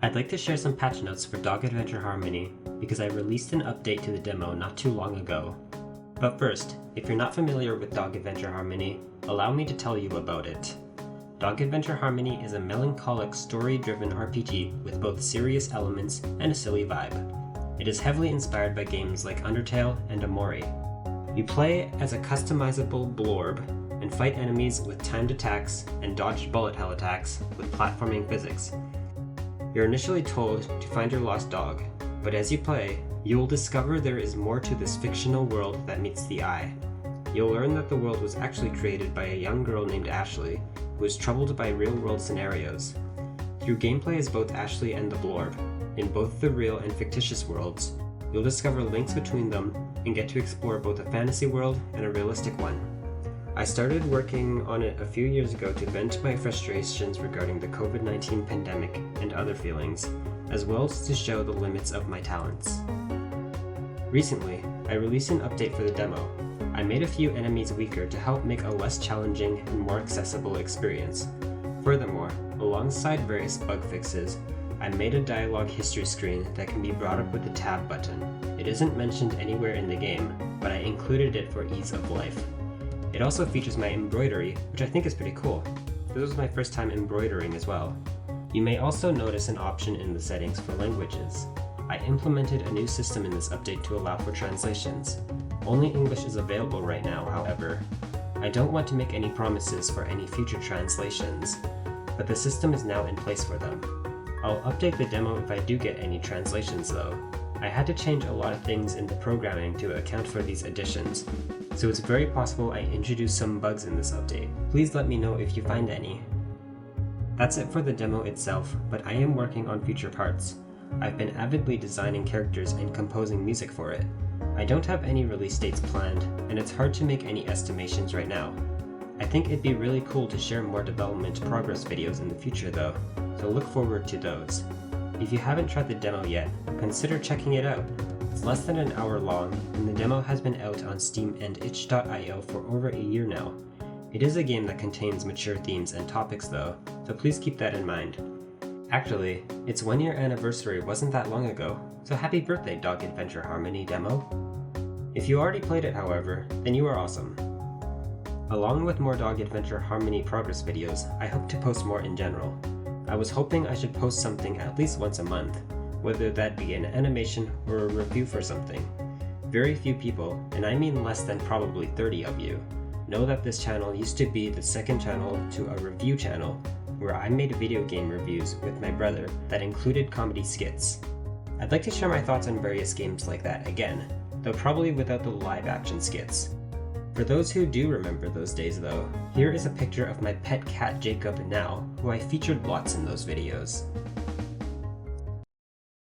I'd like to share some patch notes for Dog Adventure Harmony because I released an update to the demo not too long ago. But first, if you're not familiar with Dog Adventure Harmony, allow me to tell you about it. Dog Adventure Harmony is a melancholic story-driven RPG with both serious elements and a silly vibe. It is heavily inspired by games like Undertale and Amori. You play as a customizable blorb and fight enemies with timed attacks and dodged bullet hell attacks with platforming physics. You're initially told to find your lost dog, but as you play, you will discover there is more to this fictional world that meets the eye. You'll learn that the world was actually created by a young girl named Ashley, who is troubled by real-world scenarios. Through gameplay as both Ashley and the Blorb, in both the real and fictitious worlds, you'll discover links between them and get to explore both a fantasy world and a realistic one. I started working on it a few years ago to vent my frustrations regarding the COVID-19 pandemic and other feelings, as well as to show the limits of my talents. Recently, I released an update for the demo. I made a few enemies weaker to help make a less challenging and more accessible experience. Furthermore, alongside various bug fixes, I made a dialogue history screen that can be brought up with the tab button. It isn't mentioned anywhere in the game, but I included it for ease of life. It also features my embroidery, which I think is pretty cool. This was my first time embroidering as well. You may also notice an option in the settings for languages. I implemented a new system in this update to allow for translations. Only English is available right now, however. I don't want to make any promises for any future translations, but the system is now in place for them. I'll update the demo if I do get any translations though. I had to change a lot of things in the programming to account for these additions, so it's very possible I introduced some bugs in this update. Please let me know if you find any. That's it for the demo itself, but I am working on future parts. I've been avidly designing characters and composing music for it. I don't have any release dates planned, and it's hard to make any estimations right now. I think it'd be really cool to share more development progress videos in the future though, so look forward to those. If you haven't tried the demo yet, consider checking it out. It's less than an hour long, and the demo has been out on Steam and itch.io for over a year now. It is a game that contains mature themes and topics though, so please keep that in mind. Actually, its 1-year anniversary wasn't that long ago, so happy birthday Dog Adventure Harmony demo! If you already played it however, then you are awesome. Along with more Dog Adventure Harmony progress videos, I hope to post more in general. I was hoping I should post something at least once a month, whether that be an animation or a review for something. Very few people, and I mean less than probably 30 of you, know that this channel used to be the second channel to a review channel where I made video game reviews with my brother that included comedy skits. I'd like to share my thoughts on various games like that again, though probably without the live action skits. For those who do remember those days though, here is a picture of my pet cat Jacob now, who I featured lots in those videos.